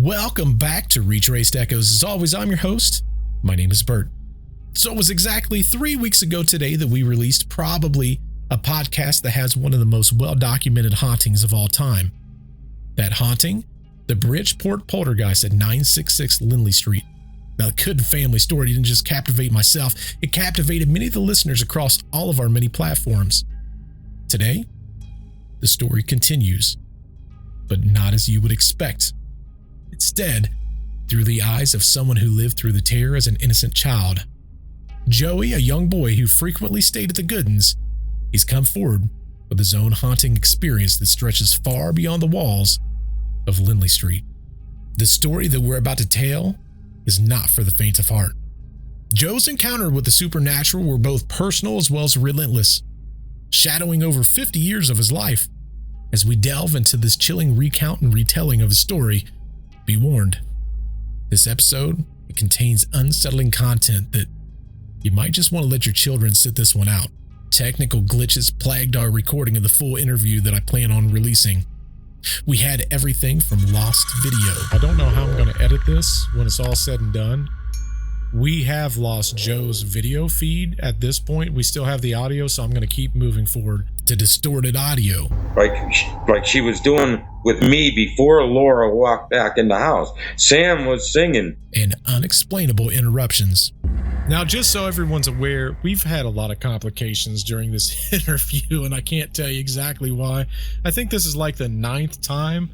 Welcome back to Retraced Echoes. As always, I'm your host. My name is Bert. So it was exactly 3 weeks ago today that we released probably a podcast that has one of the most well-documented hauntings of all time. That haunting? The Bridgeport Poltergeist at 966 Lindley Street. Now, the Goodin family story didn't just captivate myself, it captivated many of the listeners across all of our many platforms. Today, the story continues, but not as you would expect. Instead, through the eyes of someone who lived through the terror as an innocent child. Joey, a young boy who frequently stayed at the Goodins, he's come forward with his own haunting experience that stretches far beyond the walls of Lindley Street. The story that we're about to tell is not for the faint of heart. Joe's encounter with the supernatural were both personal as well as relentless, shadowing over 50 years of his life. As we delve into this chilling recount and retelling of his story, be warned, this episode, it contains unsettling content that you might just want to let your children sit this one out. Technical glitches plagued our recording of the full interview that I plan on releasing. We had everything from lost video. I don't know how I'm going to edit this when it's all said and done. We have lost Joe's video feed at this point. We still have the audio, so I'm going to keep moving forward to distorted audio. Like she was doing with me before Laura walked back in the house. Sam was singing. And unexplainable interruptions. Now, just so everyone's aware, we've had a lot of complications during this interview, and I can't tell you exactly why. I think this is like the 9th time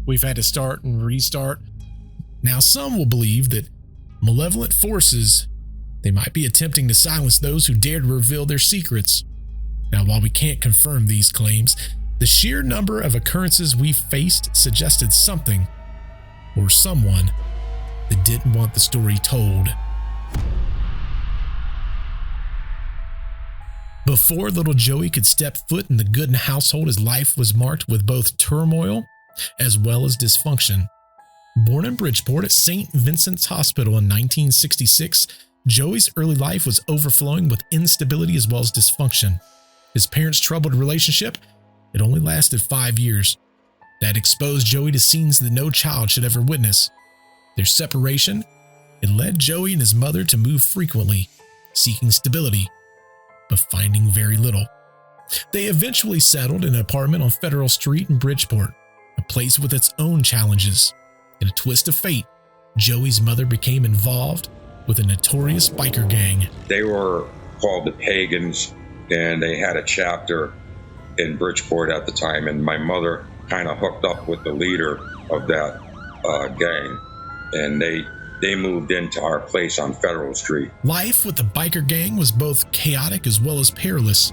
we've had to start and restart. Now, some will believe that malevolent forces, they might be attempting to silence those who dare to reveal their secrets. Now, while we can't confirm these claims, the sheer number of occurrences we faced suggested something or someone that didn't want the story told. Before little Joey could step foot in the Goodin household, his life was marked with both turmoil as well as dysfunction. Born in Bridgeport at St. Vincent's Hospital in 1966, Joey's early life was overflowing with instability as well as dysfunction. His parents' troubled relationship, it only lasted 5 years. That exposed Joey to scenes that no child should ever witness. Their separation, it led Joey and his mother to move frequently, seeking stability, but finding very little. They eventually settled in an apartment on Federal Street in Bridgeport, a place with its own challenges. In a twist of fate, Joey's mother became involved with a notorious biker gang. They were called the Pagans, and they had a chapter in Bridgeport at the time, and my mother kind of hooked up with the leader of that gang, and they moved into our place on Federal Street. Life with the biker gang was both chaotic as well as perilous.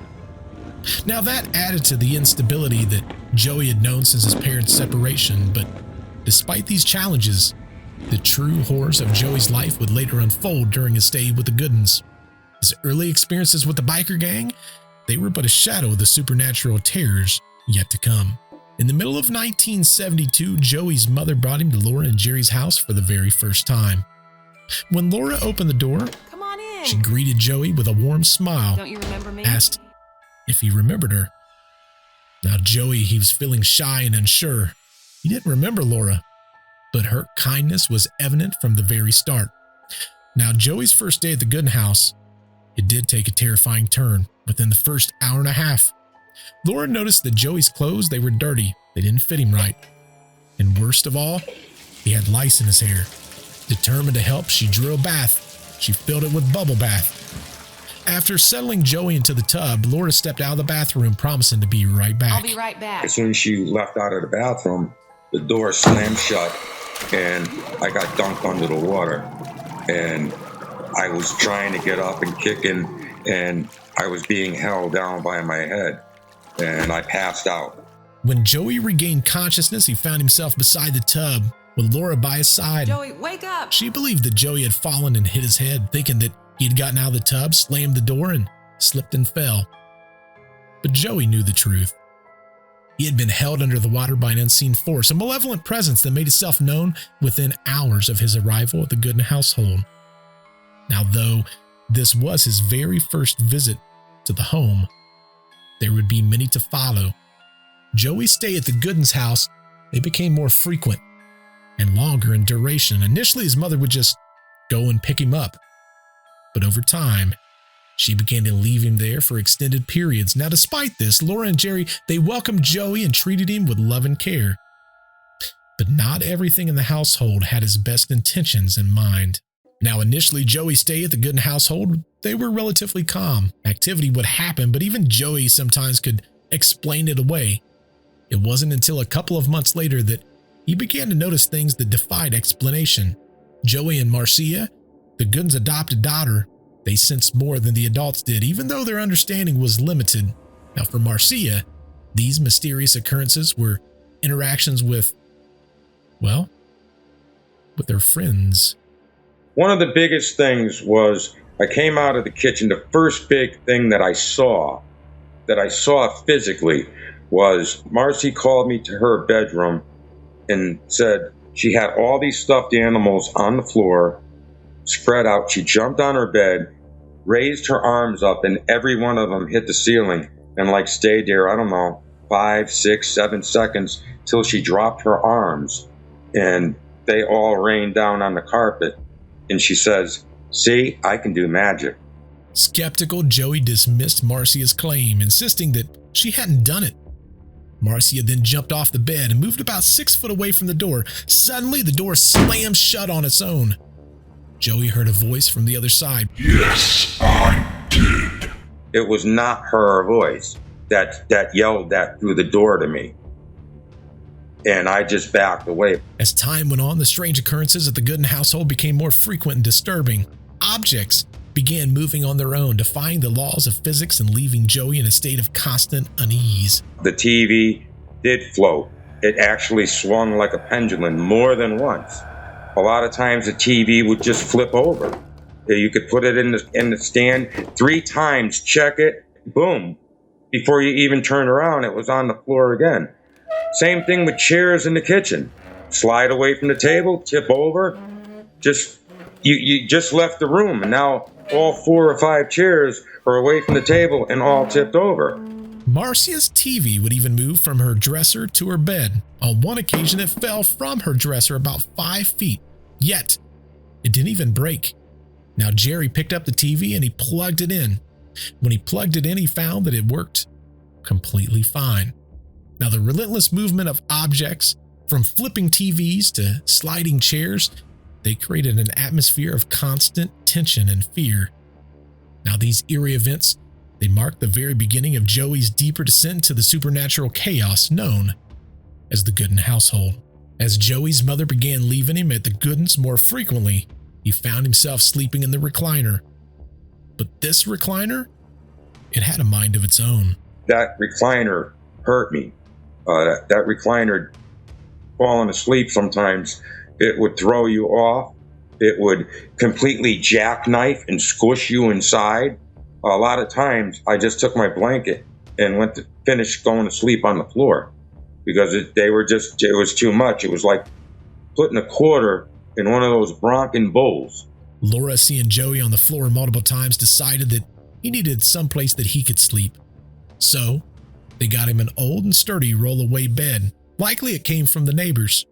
Now, that added to the instability that Joey had known since his parents' separation, but despite these challenges, the true horrors of Joey's life would later unfold during his stay with the Goodins. His early experiences with the biker gang, they were but a shadow of the supernatural terrors yet to come. In the middle of 1972, Joey's mother brought him to Laura and Jerry's house for the very first time. When Laura opened the door, come on in. She greeted Joey with a warm smile. Don't you remember me? Asked if he remembered her. Now, Joey, he was feeling shy and unsure. He didn't remember Laura, but her kindness was evident from the very start. Now, Joey's first day at the Goodin house, it did take a terrifying turn within the first hour and a half. Laura noticed that Joey's clothes, they were dirty. They didn't fit him right. And worst of all, he had lice in his hair. Determined to help, she drew a bath. She filled it with bubble bath. After settling Joey into the tub, Laura stepped out of the bathroom, promising to be right back. I'll be right back. As soon as she left out of the bathroom, the door slammed shut, and I got dunked under the water. And I was trying to get up and kicking, and I was being held down by my head, and I passed out. When Joey regained consciousness, he found himself beside the tub with Laura by his side. Joey, wake up! She believed that Joey had fallen and hit his head, thinking that he had gotten out of the tub, slammed the door, and slipped and fell. But Joey knew the truth. He had been held under the water by an unseen force, a malevolent presence that made itself known within hours of his arrival at the Goodin household. Now, though this was his very first visit to the home, there would be many to follow. Joey's stay at the Goodin's house, they became more frequent. and longer in duration. Initially, his mother would just go and pick him up, but over time, she began to leave him there for extended periods. Now, despite this, Laura and Jerry, they welcomed Joey and treated him with love and care. But not everything in the household had his best intentions in mind. Now, initially, Joey's stay at the Goodin household, they were relatively calm. Activity would happen, but even Joey sometimes could explain it away. It wasn't until a couple of months later that he began to notice things that defied explanation. Joey and Marcia, the Goodin's adopted daughter, they sensed more than the adults did, even though their understanding was limited. Now, for Marcia, these mysterious occurrences were interactions with their friends. One of the biggest things was I came out of the kitchen. The first big thing that I saw physically, was Marcy called me to her bedroom and said she had all these stuffed animals on the floor, spread out. She jumped on her bed, raised her arms up, and every one of them hit the ceiling and stayed there, I don't know, 5, 6, 7 seconds till she dropped her arms, and they all rained down on the carpet. And she says, "See, I can do magic." Skeptical, Joey dismissed Marcia's claim, insisting that she hadn't done it. Marcia then jumped off the bed and moved about 6 foot away from the door. Suddenly, the door slammed shut on its own. Joey heard a voice from the other side. "Yes, I did." It was not her voice that yelled that through the door to me. And I just backed away. As time went on, the strange occurrences at the Goodin household became more frequent and disturbing. Objects began moving on their own, defying the laws of physics and leaving Joey in a state of constant unease. The TV did float. It actually swung like a pendulum more than once. A lot of times the TV would just flip over. You could put it in the stand 3 times, check it, boom. Before you even turned around, it was on the floor again. Same thing with chairs in the kitchen. Slide away from the table, tip over. You just left the room, and now all 4 or 5 chairs are away from the table and all tipped over. Marcia's TV would even move from her dresser to her bed. On one occasion, it fell from her dresser about 5 feet. Yet, it didn't even break. Now, Jerry picked up the TV and he plugged it in. When he plugged it in, he found that it worked completely fine. Now, the relentless movement of objects, from flipping TVs to sliding chairs, they created an atmosphere of constant tension and fear. Now, these eerie events, they marked the very beginning of Joey's deeper descent to the supernatural chaos known as the Goodin household. As Joey's mother began leaving him at the Goodins more frequently, he found himself sleeping in the recliner. But this recliner, it had a mind of its own. That recliner hurt me. That recliner, falling asleep sometimes, it would throw you off. It would completely jackknife and squish you inside. A lot of times, I just took my blanket and went to finish going to sleep on the floor because it was too much. It was like putting a quarter in one of those Bronco Bulls. Laura, seeing Joey on the floor multiple times, decided that he needed someplace that he could sleep. So, they got him an old and sturdy roll-away bed. Likely it came from the neighbors.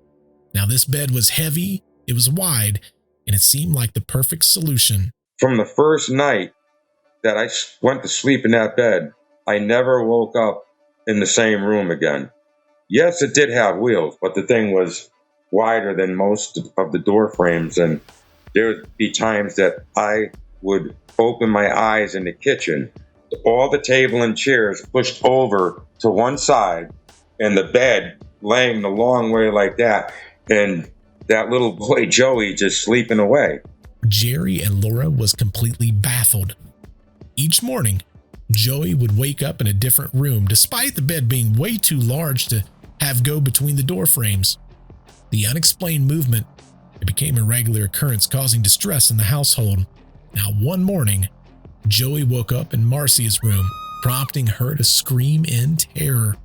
Now, this bed was heavy, it was wide, and it seemed like the perfect solution. From the first night that I went to sleep in that bed, I never woke up in the same room again. Yes, it did have wheels, but the thing was wider than most of the door frames, and there would be times that I would open my eyes in the kitchen, all the table and chairs pushed over to one side, and the bed laying the long way like that, and that little boy Joey just sleeping away. Jerry and Laura was completely baffled. Each morning, Joey would wake up in a different room, despite the bed being way too large to have go between the door frames. The unexplained movement, it became a regular occurrence, causing distress in the household. Now, one morning, Joey woke up in Marcia's room, prompting her to scream in terror.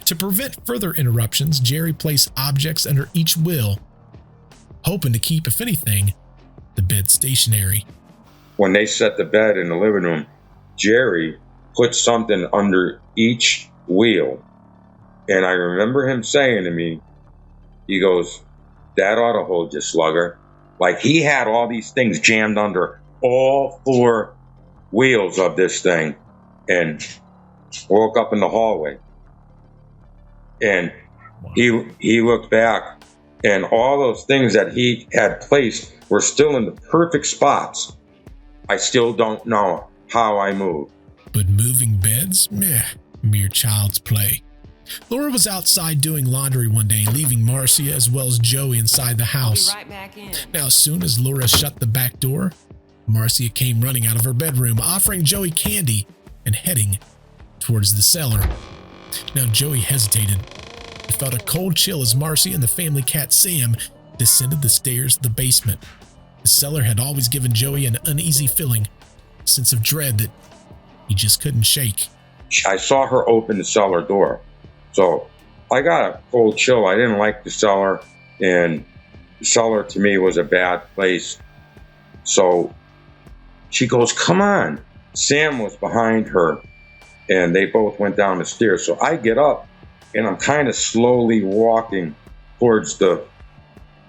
To prevent further interruptions, Jerry placed objects under each wheel, hoping to keep, if anything, the bed stationary. When they set the bed in the living room, Jerry put something under each wheel. And I remember him saying to me, he goes, That ought to hold you, slugger. Like, he had all these things jammed under all 4 wheels of this thing, and woke up in the hallway. And he looked back, and all those things that he had placed were still in the perfect spots. I still don't know how I moved. But moving beds? Meh, mere child's play. Laura was outside doing laundry one day, leaving Marcia as well as Joey inside the house. I'll be right back in. Now, as soon as Laura shut the back door, Marcia came running out of her bedroom, offering Joey candy and heading towards the cellar. Now, Joey hesitated. He felt a cold chill as Marcia and the family cat Sam descended the stairs of the basement. The cellar had always given Joey an uneasy feeling, a sense of dread that he just couldn't shake. I saw her open the cellar door. So I got a cold chill. I didn't like the cellar, and the cellar to me was a bad place. So she goes, "Come on." Sam was behind her, and they both went down the stairs. So I get up, and I'm kind of slowly walking towards the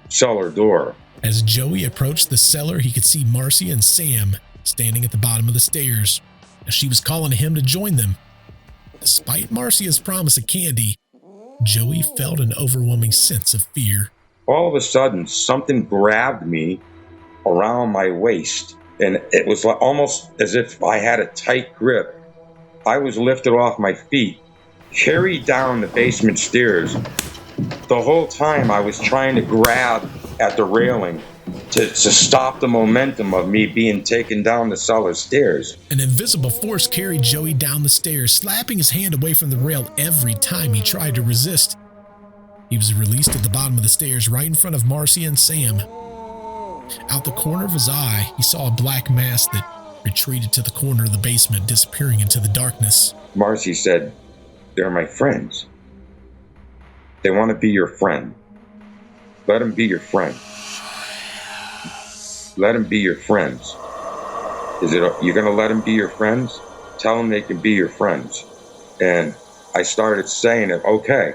cellar door. As Joey approached the cellar, he could see Marcia and Sam standing at the bottom of the stairs. As she was calling to him to join them. Despite Marcia's promise of candy, Joey felt an overwhelming sense of fear. All of a sudden, something grabbed me around my waist, and it was like, almost as if I had a tight grip. I was lifted off my feet, carried down the basement stairs. The whole time I was trying to grab at the railing to stop the momentum of me being taken down the cellar stairs. An invisible force carried Joey down the stairs, slapping his hand away from the rail every time he tried to resist. He was released at the bottom of the stairs right in front of Marcia and Sam. Out the corner of his eye, he saw a black mass that retreated to the corner of the basement, disappearing into the darkness. Marcia said, "They're my friends. They want to be your friend. Let them be your friend. Let them be your friends. You're going to let them be your friends? Tell them they can be your friends." And I started saying it, "Okay,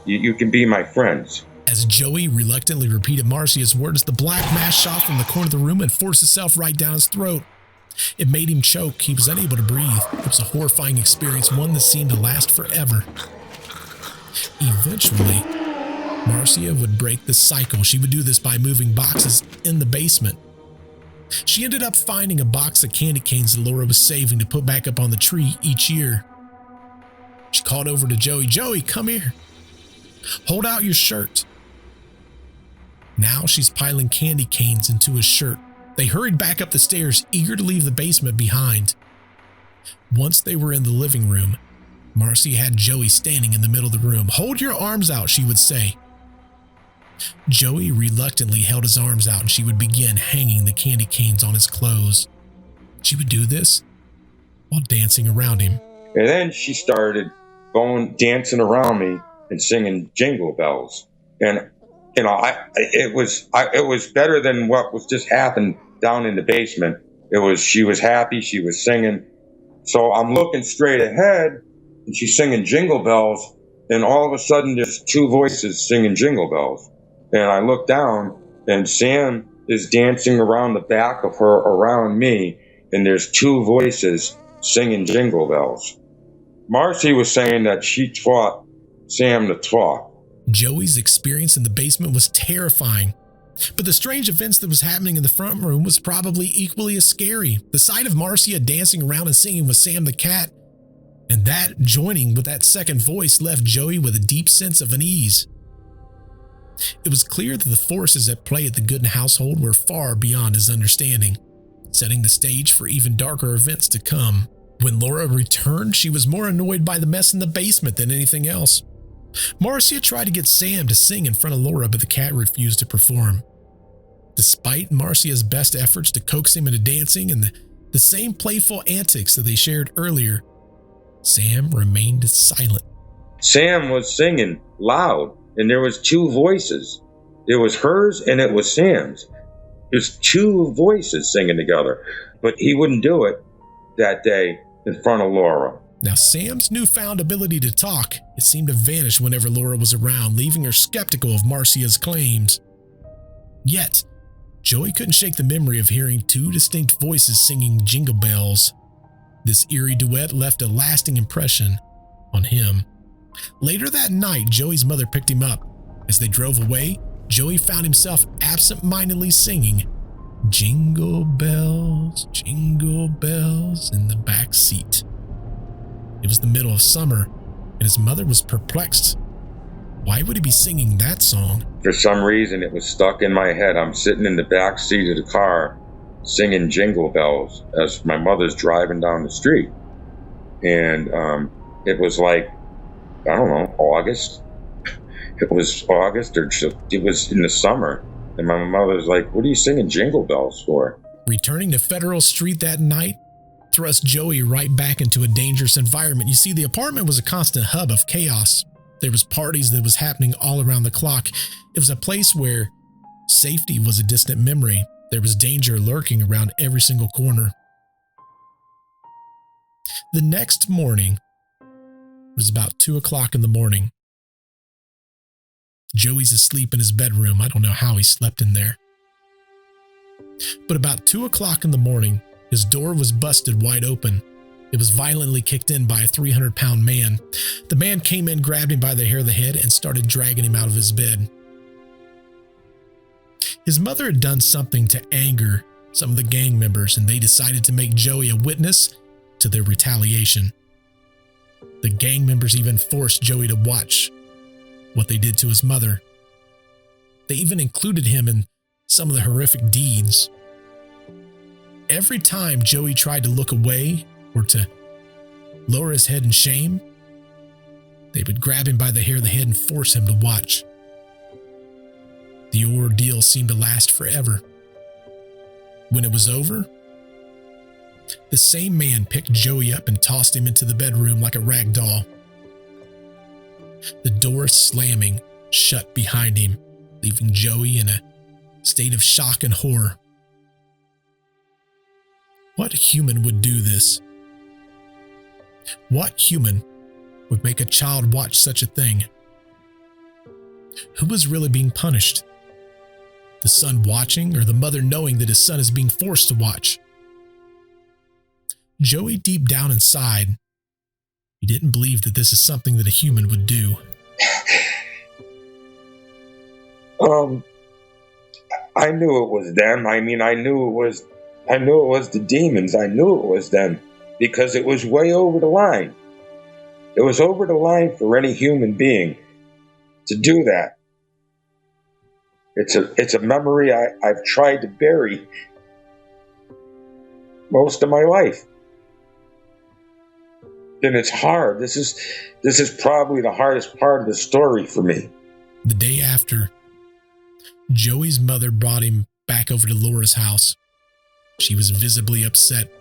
you can be my friends." As Joey reluctantly repeated Marcia's words, the black mass shot from the corner of the room and forced itself right down his throat. It made him choke. He was unable to breathe. It was a horrifying experience, one that seemed to last forever. Eventually, Marcia would break the cycle. She would do this by moving boxes in the basement. She ended up finding a box of candy canes that Laura was saving to put back up on the tree each year. She called over to Joey. "Joey, come here. Hold out your shirt." Now she's piling candy canes into his shirt. They hurried back up the stairs, eager to leave the basement behind. Once they were in the living room, Marcia had Joey standing in the middle of the room. "Hold your arms out," she would say. Joey reluctantly held his arms out, and she would begin hanging the candy canes on his clothes. She would do this while dancing around him. And then she started dancing around me and singing Jingle Bells. And it was better than what was just happened down in the basement. She was happy, she was singing. So I'm looking straight ahead, and she's singing Jingle Bells, and all of a sudden there's 2 voices singing Jingle Bells. And I look down, and Sam is dancing around the back of her, around me, and there's 2 voices singing Jingle Bells. Marcia was saying that she taught Sam to talk. Joey's experience in the basement was terrifying, but the strange events that was happening in the front room was probably equally as scary. The sight of Marcia dancing around and singing with Sam the cat, and that joining with that second voice, left Joey with a deep sense of unease. It was clear that the forces at play at the Goodin household were far beyond his understanding, setting the stage for even darker events to come. When Laura returned, she was more annoyed by the mess in the basement than anything else. Marcia tried to get Sam to sing in front of Laura, but the cat refused to perform. Despite Marcia's best efforts to coax him into dancing and the same playful antics that they shared earlier, Sam remained silent. Sam was singing loud, and there was 2 voices. It was hers and it was Sam's. There's 2 voices singing together, but he wouldn't do it that day in front of Laura. Now, Sam's newfound ability to talk, it seemed to vanish whenever Laura was around, leaving her skeptical of Marcia's claims. Yet, Joey couldn't shake the memory of hearing two distinct voices singing Jingle Bells. This eerie duet left a lasting impression on him. Later that night, Joey's mother picked him up. As they drove away, Joey found himself absent-mindedly singing Jingle Bells, Jingle Bells in the back seat. It was the middle of summer, and his mother was perplexed. Why would he be singing that song? For some reason, it was stuck in my head. I'm sitting in the back seat of the car singing Jingle Bells as my mother's driving down the street. And it was like, I don't know, August. It was August, or it was in the summer. And my mother's like, what are you singing Jingle Bells for? Returning to Federal Street that night thrust Joey right back into a dangerous environment. You see, the apartment was a constant hub of chaos. There was parties that was happening all around the clock. It was a place where safety was a distant memory. There was danger lurking around every single corner. The next morning, it was about 2 o'clock in the morning. Joey's asleep in his bedroom. I don't know how he slept in there. But about 2 o'clock in the morning, his door was busted wide open. It was violently kicked in by a 300-pound man. The man came in, grabbed him by the hair of the head, and started dragging him out of his bed. His mother had done something to anger some of the gang members, and they decided to make Joey a witness to their retaliation. The gang members even forced Joey to watch what they did to his mother. They even included him in some of the horrific deeds. Every time Joey tried to look away or to lower his head in shame, they would grab him by the hair of the head and force him to watch. The ordeal seemed to last forever. When it was over, the same man picked Joey up and tossed him into the bedroom like a rag doll. The door slamming shut behind him, leaving Joey in a state of shock and horror. What human would do this? What human would make a child watch such a thing? Who was really being punished? The son watching, or the mother knowing that his son is being forced to watch? Joey, deep down inside, he didn't believe that this is something that a human would do. I knew it was them. I mean, I knew it was the demons. I knew it was them because it was way over the line. It was over the line for any human being to do that. It's a memory I've tried to bury most of my life. And it's hard. This is probably the hardest part of the story for me. The day after, Joey's mother brought him back over to Laura's house. She was visibly upset,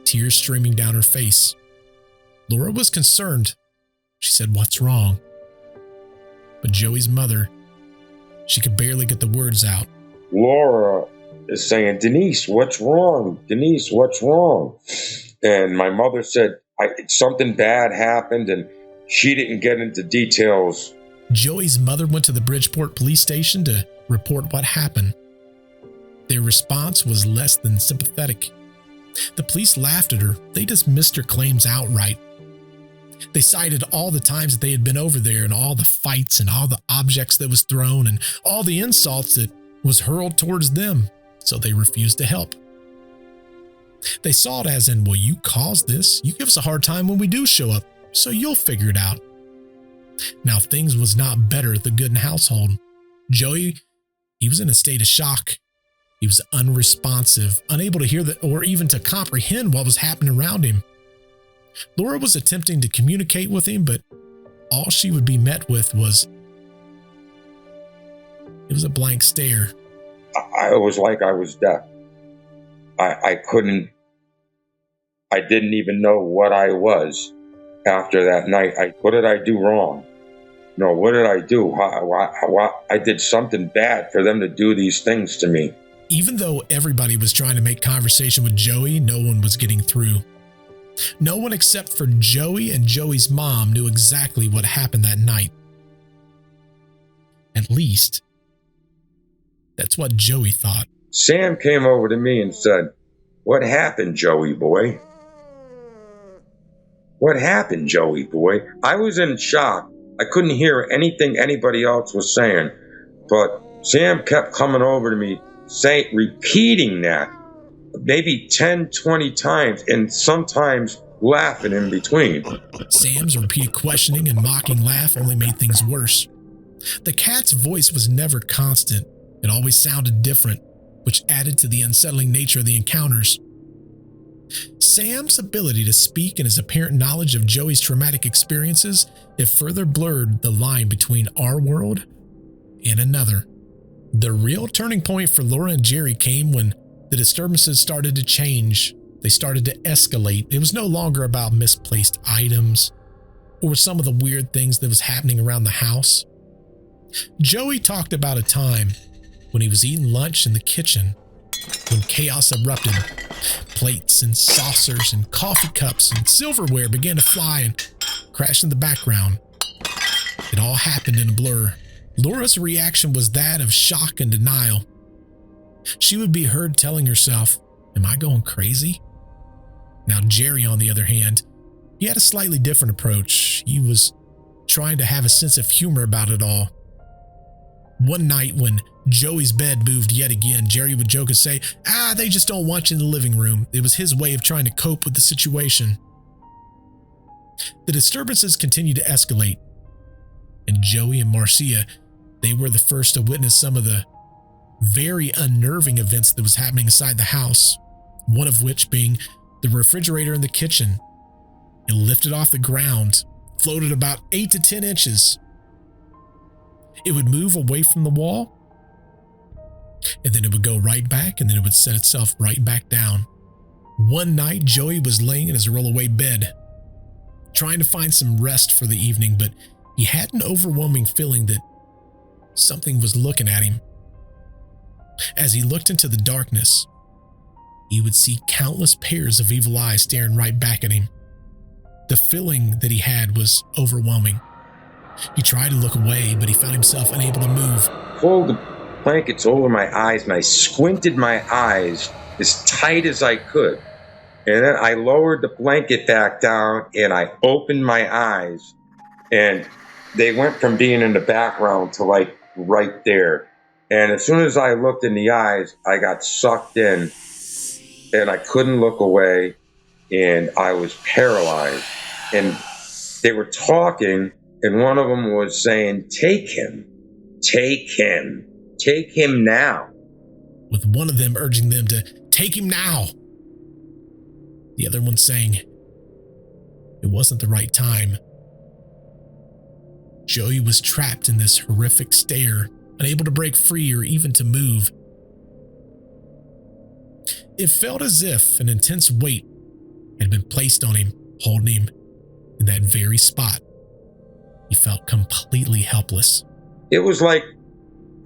tears streaming down her face. Laura was concerned. She said, "What's wrong?" But Joey's mother, she could barely get the words out. Laura is saying, "Denise, what's wrong? Denise, what's wrong?" And my mother said, something bad happened, and she didn't get into details. Joey's mother went to the Bridgeport police station to report what happened. Their response was less than sympathetic. The police laughed at her. They dismissed her claims outright. They cited all the times that they had been over there and all the fights and all the objects that was thrown and all the insults that was hurled towards them, so they refused to help. They saw it as in, well, you caused this. You give us a hard time when we do show up, so you'll figure it out. Now, things was not better at the Goodin household. Joey, he was in a state of shock. He was unresponsive, unable to hear or even to comprehend what was happening around him. Laura was attempting to communicate with him, but all she would be met with was a blank stare. I was like I was deaf. I didn't even know what I was after that night. What did I do wrong? No, what did I do? I did something bad for them to do these things to me. Even though everybody was trying to make conversation with Joey, no one was getting through. No one except for Joey and Joey's mom knew exactly what happened that night. At least, That's what Joey thought. Sam came over to me and said, "What happened, Joey boy? What happened, Joey boy?" I was in shock. I couldn't hear anything anybody else was saying, but Sam kept coming over to me, repeating that maybe 10, 20 times, and sometimes laughing in between. Sam's repeated questioning and mocking laugh only made things worse. The cat's voice was never constant. It always sounded different, which added to the unsettling nature of the encounters. Sam's ability to speak and his apparent knowledge of Joey's traumatic experiences, it further blurred the line between our world and another. The real turning point for Laura and Jerry came when the disturbances started to change. They started to escalate. It was no longer about misplaced items or some of the weird things that was happening around the house. Joey talked about a time when he was eating lunch in the kitchen when chaos erupted. Plates and saucers and coffee cups and silverware began to fly and crash in the background. It all happened in a blur. Laura's reaction was that of shock and denial. She would be heard telling herself, "Am I going crazy?" Now Jerry, on the other hand, he had a slightly different approach. He was trying to have a sense of humor about it all. One night when Joey's bed moved yet again, Jerry would joke and say, "They just don't want you in the living room." It was his way of trying to cope with the situation. The disturbances continued to escalate, and Joey and Marcia, they were the first to witness some of the very unnerving events that was happening inside the house, one of which being the refrigerator in the kitchen. It lifted off the ground, floated about 8 to 10 inches. It would move away from the wall, and then it would go right back, and then it would set itself right back down. One night, Joey was laying in his rollaway bed, trying to find some rest for the evening, but he had an overwhelming feeling that something was looking at him. As he looked into the darkness, he would see countless pairs of evil eyes staring right back at him. The feeling that he had was overwhelming. He tried to look away, but he found himself unable to move. Pulled the blankets over my eyes, and I squinted my eyes as tight as I could. And then I lowered the blanket back down, and I opened my eyes, and they went from being in the background to like right there. And as soon as I looked in the eyes, I got sucked in, and I couldn't look away, and I was paralyzed. And they were talking, and one of them was saying, "Take him, take him, take him now." With one of them urging them to take him now. The other one saying it wasn't the right time. Joey was trapped in this horrific stare, unable to break free or even to move. It felt as if an intense weight had been placed on him, holding him in that very spot. He felt completely helpless. It was like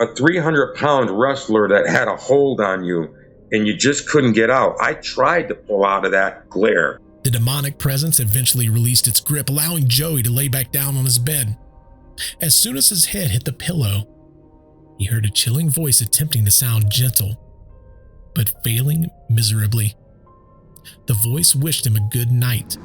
a 300-pound wrestler that had a hold on you, and you just couldn't get out. I tried to pull out of that glare. The demonic presence eventually released its grip, allowing Joey to lay back down on his bed. As soon as his head hit the pillow, he heard a chilling voice attempting to sound gentle, but failing miserably. The voice wished him a good night.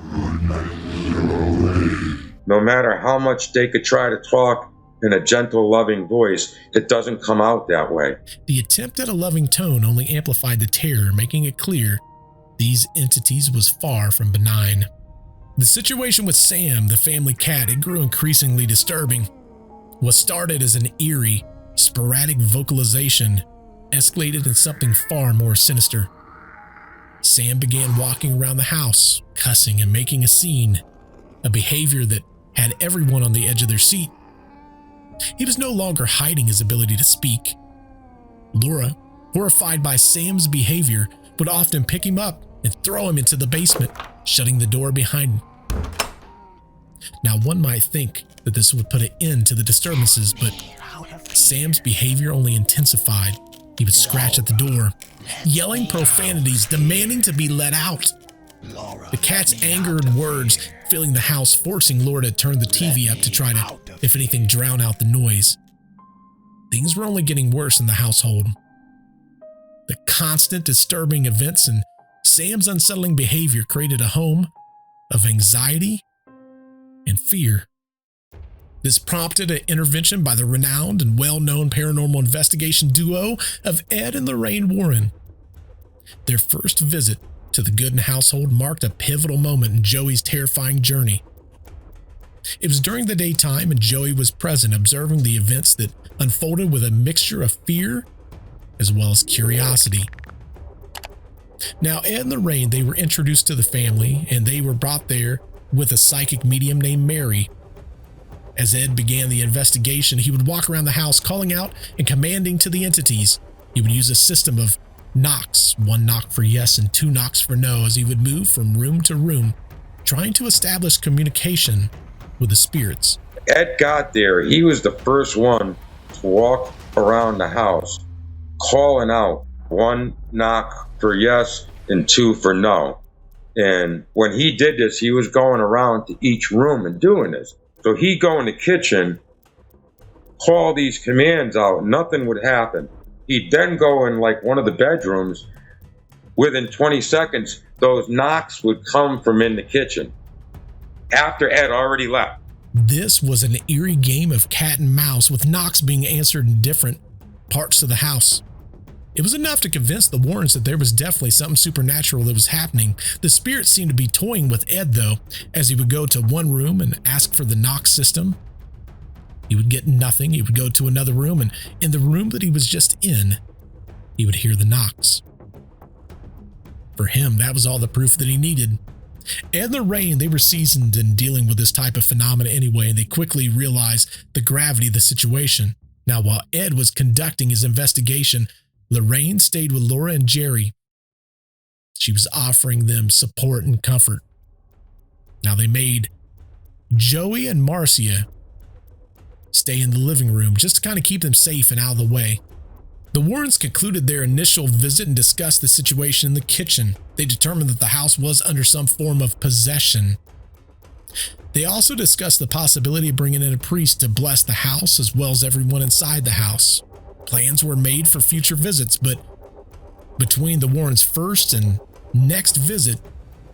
No matter how much they could try to talk in a gentle, loving voice, it doesn't come out that way. The attempt at a loving tone only amplified the terror, making it clear these entities was far from benign. The situation with Sam, the family cat, it grew increasingly disturbing. What started as an eerie, sporadic vocalization escalated into something far more sinister. Sam began walking around the house, cussing and making a scene, a behavior that had everyone on the edge of their seat. He was no longer hiding his ability to speak. Laura, horrified by Sam's behavior, would often pick him up and throw him into the basement, shutting the door behind him. Now, one might think that this would put an end to the disturbances, but Sam's behavior only intensified. He would scratch at the door, yelling profanities, demanding to be let out. The cat's anger and words filling the house, forcing Laura to turn the TV up to try to, if anything, drown out the noise. things were only getting worse in the household. The constant disturbing events and Sam's unsettling behavior created a home of anxiety and fear. This prompted an intervention by the renowned and well-known paranormal investigation duo of Ed and Lorraine Warren. Their first visit to the Goodin household marked a pivotal moment in Joey's terrifying journey. It was during the daytime, and Joey was present, observing the events that unfolded with a mixture of fear as well as curiosity. Now, Ed and Lorraine, they were introduced to the family, and they were brought there with a psychic medium named Mary. As Ed began the investigation, he would walk around the house calling out and commanding to the entities. He would use a system of knocks, 1 knock for yes and 2 knocks for no, as he would move from room to room, trying to establish communication with the spirits. Ed got there. He was the first one to walk around the house, calling out 1 knock for yes and 2 for no. And when he did this, he was going around to each room and doing this. So he'd go in the kitchen, call these commands out, nothing would happen. He'd then go in like one of the bedrooms. Within 20 seconds, those knocks would come from in the kitchen after Ed already left. This was an eerie game of cat and mouse, with knocks being answered in different parts of the house. It was enough to convince the Warrens that there was definitely something supernatural that was happening. The spirits seemed to be toying with Ed, though, as he would go to one room and ask for the knock system. He would get nothing. He would go to another room, and in the room that he was just in, he would hear the knocks. For him, that was all the proof that he needed. Ed and Lorraine, they were seasoned in dealing with this type of phenomena anyway, and they quickly realized the gravity of the situation. Now, while Ed was conducting his investigation, Lorraine stayed with Laura and Jerry. She was offering them support and comfort. Now, they made Joey and Marcia stay in the living room just to kind of keep them safe and out of the way. The Warrens concluded their initial visit and discussed the situation in the kitchen. They determined that the house was under some form of possession. They also discussed the possibility of bringing in a priest to bless the house as well as everyone inside the house. Plans were made for future visits, but between the Warrens' first and next visit,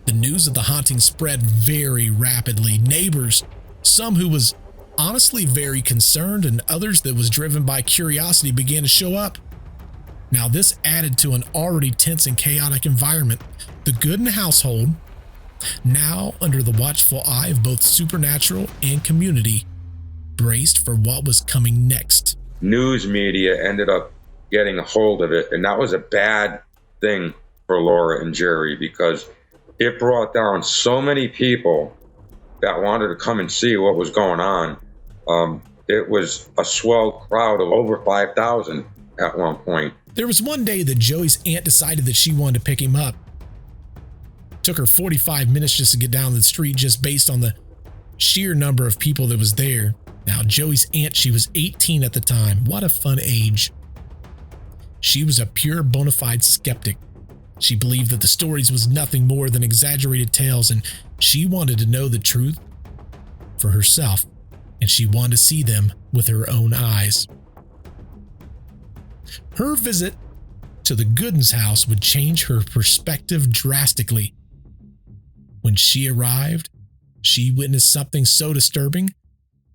the news of the haunting spread very rapidly. Neighbors, some who was honestly very concerned and others that was driven by curiosity, began to show up. Now, this added to an already tense and chaotic environment. The Goodin household, now under the watchful eye of both supernatural and community, braced for what was coming next. News media ended up getting a hold of it, and that was a bad thing for Laura and Jerry, because it brought down so many people that wanted to come and see what was going on. It was a swell crowd of over 5,000 at one point. There was one day that Joey's aunt decided that she wanted to pick him up. It took her 45 minutes just to get down the street, just based on the sheer number of people that was there. Now, Joey's aunt, she was 18 at the time. What a fun age. She was a pure bona fide skeptic. She believed that the stories was nothing more than exaggerated tales, and she wanted to know the truth for herself, and she wanted to see them with her own eyes. Her visit to the Goodin's house would change her perspective drastically. When she arrived, she witnessed something so disturbing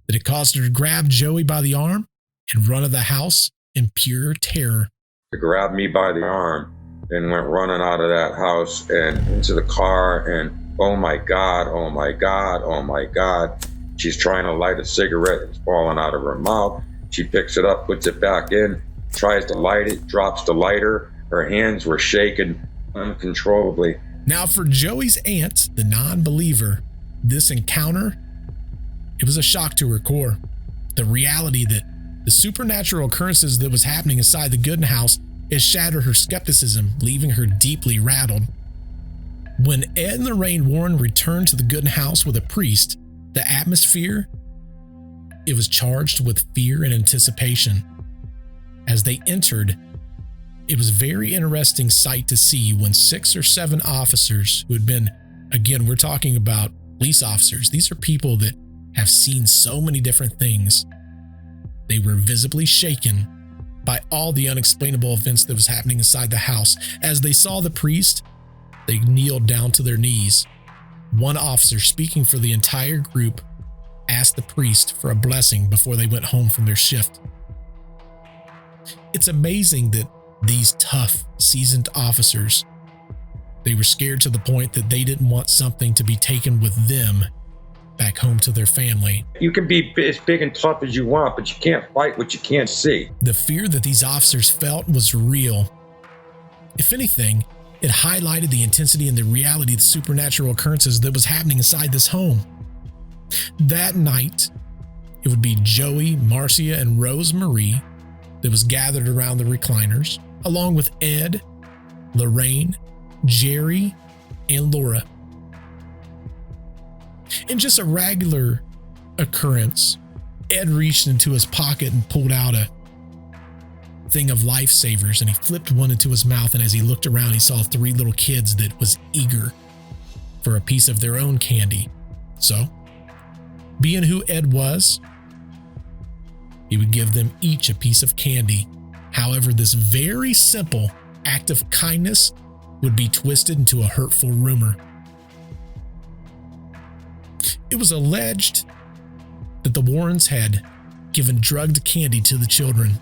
that it caused her to grab Joey by the arm and run out of the house in pure terror. She grabbed me by the arm and went running out of that house and into the car, and oh my God, oh my God, oh my God. She's trying to light a cigarette, it's falling out of her mouth. She picks it up, puts it back in, tries to light it, drops the lighter. Her hands were shaking uncontrollably. Now, for Joey's aunt, the non-believer, this encounter, it was a shock to her core. The reality that the supernatural occurrences that was happening inside the Goodin house, it shattered her skepticism, leaving her deeply rattled. When Ed and Lorraine Warren returned to the Goodin house with a priest, the atmosphere, it was charged with fear and anticipation. As they entered, it was a very interesting sight to see when 6 or 7 officers who had been, again, we're talking about police officers. These are people that have seen so many different things. They were visibly shaken by all the unexplainable events that was happening inside the house. As they saw the priest, they kneeled down to their knees. One officer, speaking for the entire group, asked the priest for a blessing before they went home from their shift. It's amazing that these tough, seasoned officers, they were scared to the point that they didn't want something to be taken with them back home to their family. You can be as big and tough as you want, but you can't fight what you can't see. The fear that these officers felt was real. If anything, it highlighted the intensity and the reality of the supernatural occurrences that was happening inside this home. That night, it would be Joey, Marcia, and Rose Marie that was gathered around the recliners, along with Ed, Lorraine, Jerry, and Laura. In just a regular occurrence, Ed reached into his pocket and pulled out a thing of lifesavers, and he flipped one into his mouth, and as he looked around, he saw 3 little kids that was eager for a piece of their own candy. So, being who Ed was, he would give them each a piece of candy. However, this very simple act of kindness would be twisted into a hurtful rumor. It was alleged that the Warrens had given drugged candy to the children.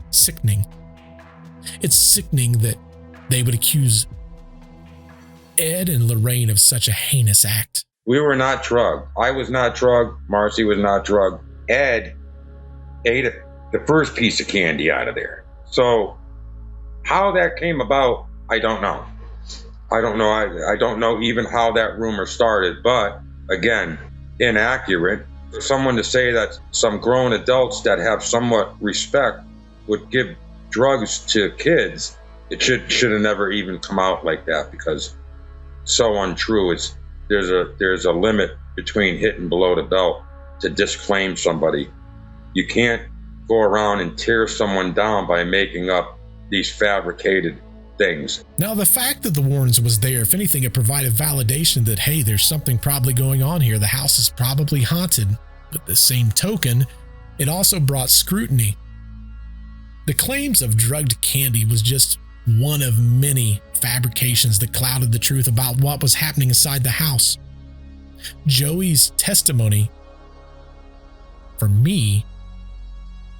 Sickening. It's sickening that they would accuse Ed and Lorraine of such a heinous act. We were not drugged. I was not drugged. Marcy was not drugged. Ed ate the first piece of candy out of there. So how that came about, I don't know. I don't know even how that rumor started, but again, inaccurate. For someone to say that some grown adults that have somewhat respect would give drugs to kids, it should have never even come out like that, because so untrue. There's a limit between hitting below the belt to disclaim somebody. You can't go around and tear someone down by making up these fabricated things. Now, the fact that the Warrens was there, if anything, it provided validation that, hey, there's something probably going on here. The house is probably haunted. But the same token, it also brought scrutiny. The claims of drugged candy was just one of many fabrications that clouded the truth about what was happening inside the house. Joey's testimony, for me,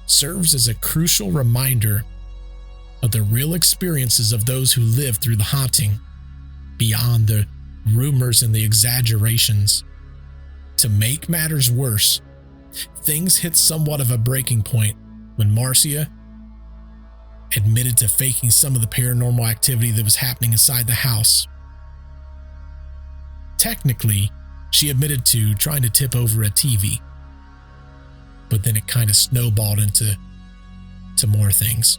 serves as a crucial reminder of the real experiences of those who lived through the haunting, beyond the rumors and the exaggerations. To make matters worse, things hit somewhat of a breaking point when Marcia admitted to faking some of the paranormal activity that was happening inside the house. Technically, she admitted to trying to tip over a TV, but then it kind of snowballed into more things.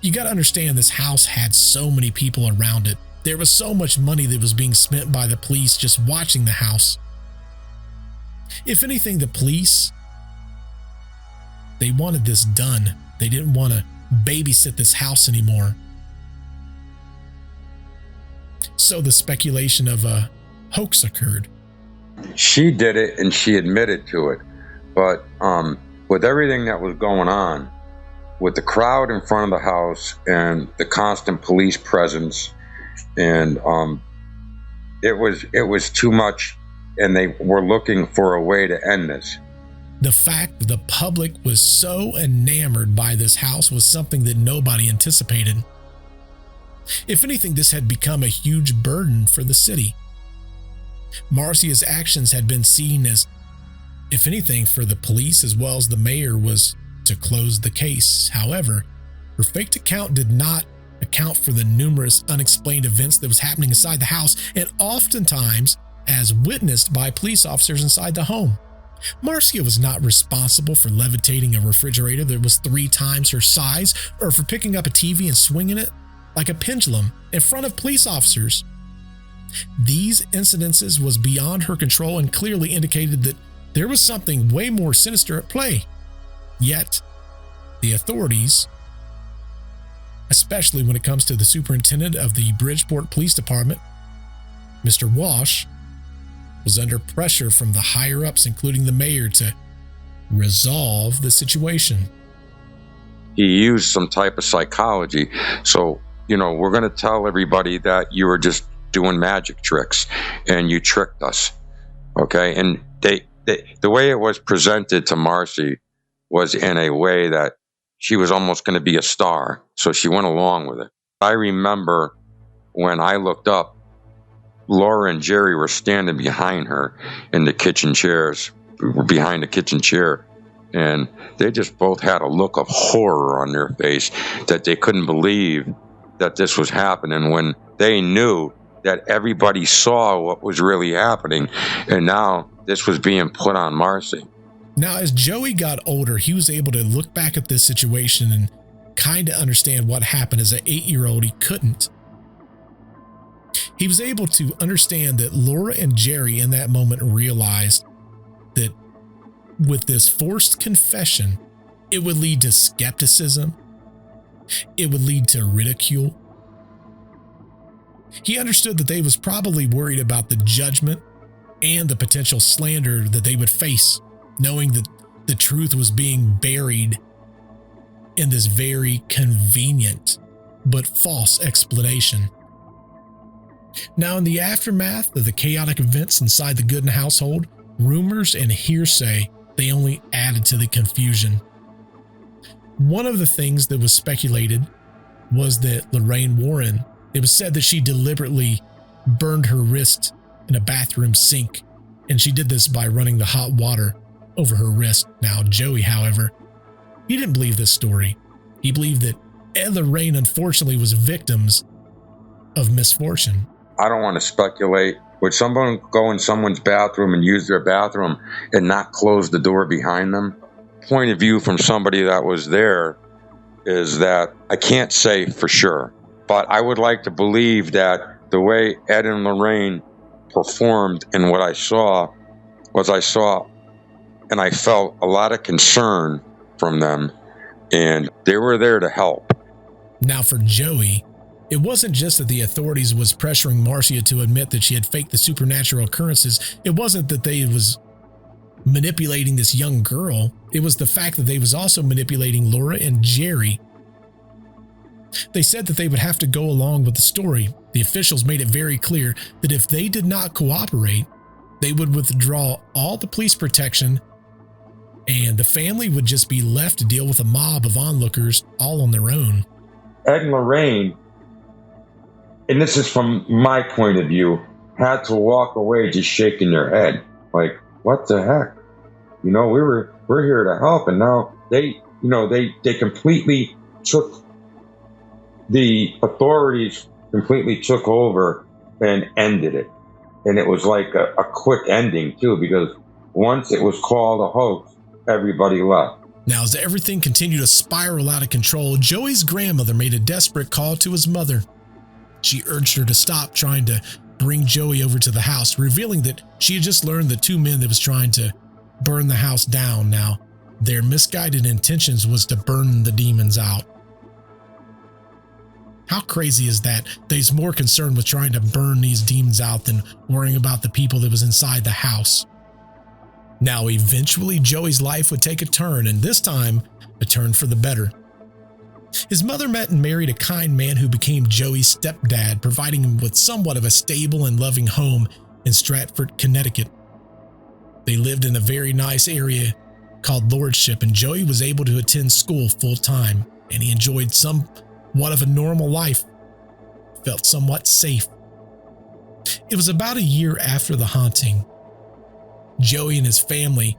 You got to understand, this house had so many people around it. There was so much money that was being spent by the police just watching the house. If anything, the police, they wanted this done. They didn't want to babysit this house anymore. So the speculation of a hoax occurred. She did it and she admitted to it. But with everything that was going on, with the crowd in front of the house and the constant police presence, and it was too much, and they were looking for a way to end this. The fact that the public was so enamored by this house was something that nobody anticipated. If anything, this had become a huge burden for the city. Marcia's actions had been seen as, if anything, for the police as well as the mayor, was to close the case. However, her faked account did not account for the numerous unexplained events that was happening inside the house, and oftentimes as witnessed by police officers inside the home. Marcia was not responsible for levitating a refrigerator that was 3 times her size, or for picking up a TV and swinging it like a pendulum in front of police officers. These incidences was beyond her control and clearly indicated that there was something way more sinister at play. Yet, the authorities, especially when it comes to the superintendent of the Bridgeport Police Department, Mr. Walsh, was under pressure from the higher-ups, including the mayor, to resolve the situation. He used some type of psychology. So, we're going to tell everybody that you were just doing magic tricks and you tricked us. Okay. And the way it was presented to Marcia was in a way that she was almost going to be a star. So she went along with it. I remember when I looked up, Laura and Jerry were standing behind her in the kitchen chairs, behind the kitchen chair. And they just both had a look of horror on their face that they couldn't believe that this was happening, when they knew that everybody saw what was really happening. And now this was being put on Marcia. Now, as Joey got older, he was able to look back at this situation and kind of understand what happened. As an 8-year-old, he couldn't. He was able to understand that Laura and Jerry in that moment realized that with this forced confession, it would lead to skepticism. It would lead to ridicule. He understood that they was probably worried about the judgment and the potential slander that they would face, knowing that the truth was being buried in this very convenient but false explanation. Now, in the aftermath of the chaotic events inside the Goodin household, rumors and hearsay, they only added to the confusion. One of the things that was speculated was that Lorraine Warren, it was said that she deliberately burned her wrist in a bathroom sink, and she did this by running the hot water over her wrist. Now, Joey, however, he didn't believe this story. He believed that Ed and Lorraine unfortunately was victims of misfortune. I don't want to speculate. Would someone go in someone's bathroom and use their bathroom and not close the door behind them? Point of view from somebody that was there is that I can't say for sure, but I would like to believe that the way Ed and Lorraine performed and what I saw and I felt a lot of concern from them, and they were there to help. Now, for Joey, it wasn't just that the authorities was pressuring Marcia to admit that she had faked the supernatural occurrences. It wasn't that they was manipulating this young girl. It was the fact that they was also manipulating Laura and Jerry. They said that they would have to go along with the story. The officials made it very clear that if they did not cooperate, they would withdraw all the police protection, and the family would just be left to deal with a mob of onlookers all on their own. Ed and Lorraine, and this is from my point of view, had to walk away just shaking their head. Like, what the heck? We're here to help. And now they completely took, the authorities completely took over and ended it. And it was like a quick ending too, because once it was called a hoax, everybody left. Now, as everything continued to spiral out of control, Joey's grandmother made a desperate call to his mother. She urged her to stop trying to bring Joey over to the house, revealing that she had just learned the two men that was trying to burn the house down. Now, their misguided intentions was to burn the demons out. How crazy is that? They's more concerned with trying to burn these demons out than worrying about the people that was inside the house. Now, eventually, Joey's life would take a turn, and this time, a turn for the better. His mother met and married a kind man who became Joey's stepdad, providing him with somewhat of a stable and loving home in Stratford, Connecticut. They lived in a very nice area called Lordship, and Joey was able to attend school full-time, and he enjoyed somewhat of a normal life, felt somewhat safe. It was about a year after the haunting. Joey and his family,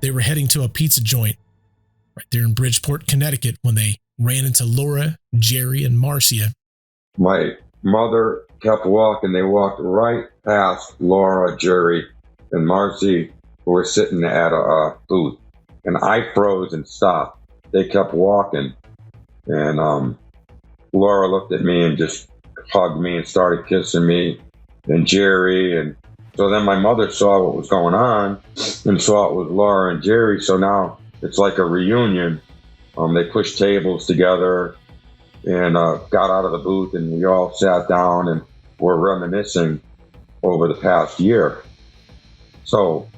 they were heading to a pizza joint right there in Bridgeport, Connecticut, when they ran into Laura, Jerry, and Marcia. My mother kept walking. They walked right past Laura, Jerry, and Marcia, who were sitting at a booth. And I froze and stopped. They kept walking. And Laura looked at me and just hugged me and started kissing me. And Jerry. And so then my mother saw what was going on and saw it was Laura and Jerry. So now it's like a reunion. They pushed tables together and got out of the booth, and we all sat down and were reminiscing over the past year. So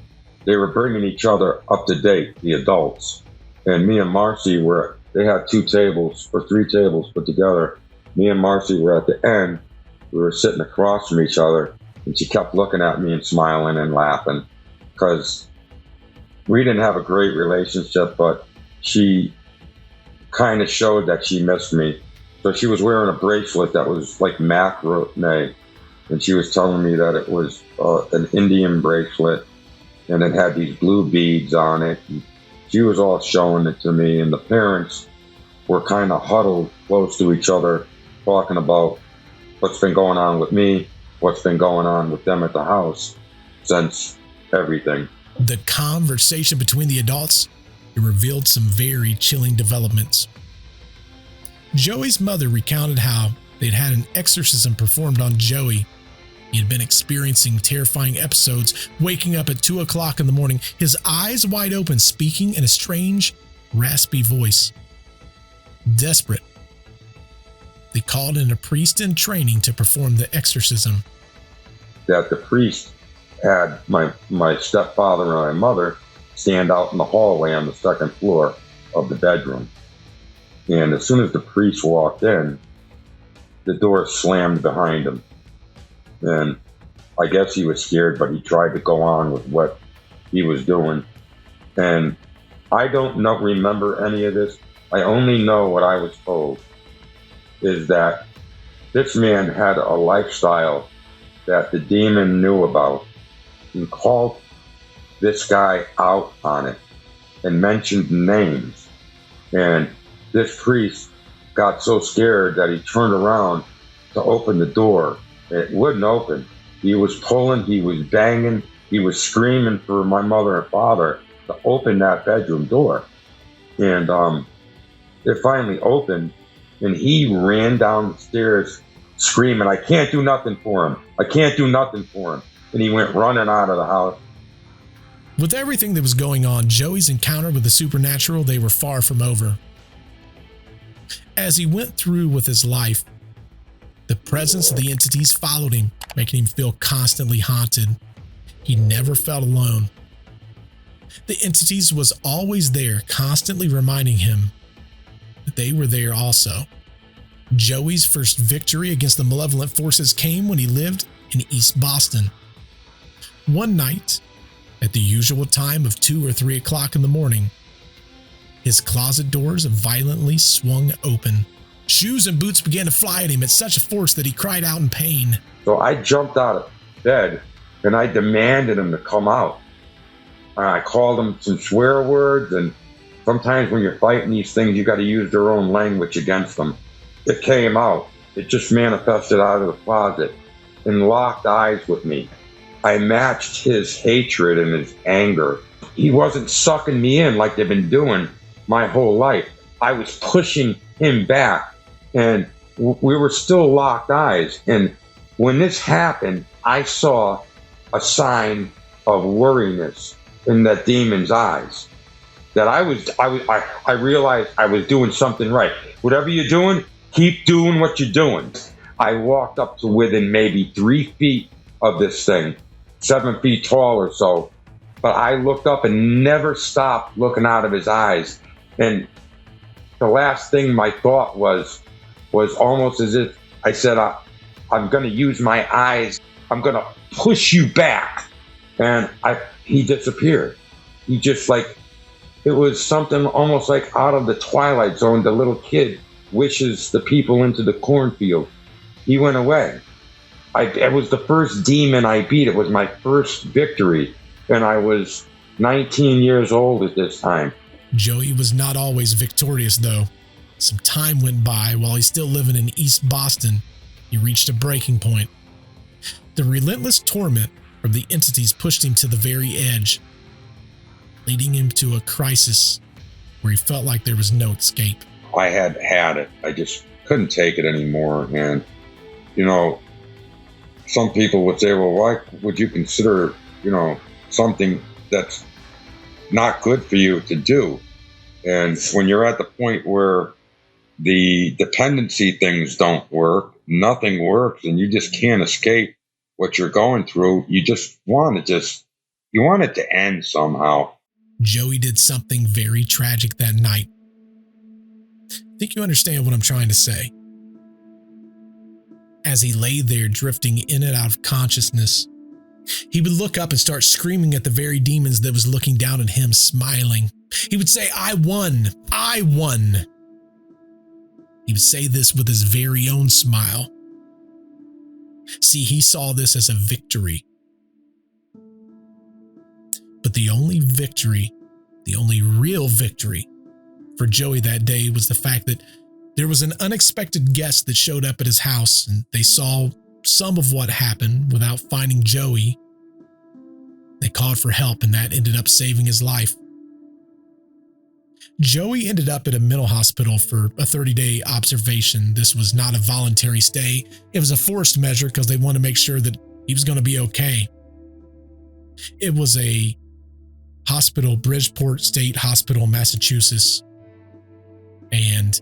they were bringing each other up to date, the adults. And me and Marcia they had 2 tables or 3 tables put together. Me and Marcia were at the end. We were sitting across from each other, and she kept looking at me and smiling and laughing because we didn't have a great relationship, but she kind of showed that she missed me. So she was wearing a bracelet that was like macrame, and she was telling me that it was an Indian bracelet, and it had these blue beads on it. And she was all showing it to me, and the parents were kind of huddled close to each other, talking about what's been going on with me, what's been going on with them at the house since everything. The conversation between the adults, it revealed some very chilling developments. Joey's mother recounted how they'd had an exorcism performed on Joey. He had been experiencing terrifying episodes, waking up at 2 o'clock in the morning, his eyes wide open, speaking in a strange, raspy voice. Desperate, they called in a priest in training to perform the exorcism. That the priest had my stepfather and my mother stand out in the hallway on the 2nd floor of the bedroom. And as soon as the priest walked in, the door slammed behind him. And I guess he was scared, but he tried to go on with what he was doing. And I don't remember any of this. I only know what I was told is that this man had a lifestyle that the demon knew about and called this guy out on it and mentioned names. And this priest got so scared that he turned around to open the door. It wouldn't open. He was pulling, he was banging, he was screaming for my mother and father to open that bedroom door. And it finally opened, and he ran down the stairs screaming, "I can't do nothing for him. I can't do nothing for him." And he went running out of the house. With everything that was going on, Joey's encounter with the supernatural, they were far from over. As he went through with his life, the presence of the entities followed him, making him feel constantly haunted. He never felt alone. The entities was always there, constantly reminding him that they were there also. Joey's first victory against the malevolent forces came when he lived in East Boston. One night, at the usual time of 2 or 3 o'clock in the morning, his closet doors violently swung open. Shoes and boots began to fly at him at such a force that he cried out in pain. So I jumped out of bed and I demanded him to come out. I called him some swear words, and sometimes when you're fighting these things, you got to use their own language against them. It came out. It just manifested out of the closet and locked eyes with me. I matched his hatred and his anger. He wasn't sucking me in like they've been doing my whole life. I was pushing him back, and we were still locked eyes. And when this happened, I saw a sign of worriness in that demon's eyes. That I realized I was doing something right. Whatever you're doing, keep doing what you're doing. I walked up to within maybe 3 feet of this thing, 7 feet tall or so. But I looked up and never stopped looking out of his eyes. And the last thing my thought was almost as if I said, I'm going to use my eyes. I'm going to push you back. And he disappeared. He just it was something almost like out of the Twilight Zone. The little kid wishes the people into the cornfield. He went away. It was the first demon I beat. It was my first victory. And I was 19 years old at this time. Joey was not always victorious, though. Some time went by while he's still living in East Boston. He reached a breaking point. The relentless torment from the entities pushed him to the very edge, leading him to a crisis where he felt like there was no escape. I had it. I just couldn't take it anymore. And, some people would say, well, why would you consider, something that's not good for you to do? And when you're at the point where the dependency things don't work, nothing works, and you just can't escape what you're going through, you just want to You want it to end somehow. Joey did something very tragic that night. I think you understand what I'm trying to say. As he lay there drifting in and out of consciousness, he would look up and start screaming at the very demons that was looking down at him, smiling. He would say, "I won, I won." He would say this with his very own smile. See, he saw this as a victory. But the only victory, the only real victory for Joey that day was the fact that there was an unexpected guest that showed up at his house, and they saw some of what happened without finding Joey. They called for help, and that ended up saving his life. Joey ended up at a mental hospital for a 30-day observation. This was not a voluntary stay. It was a forced measure because they wanted to make sure that he was going to be okay. It was a hospital, Bridgeport State Hospital, Massachusetts. And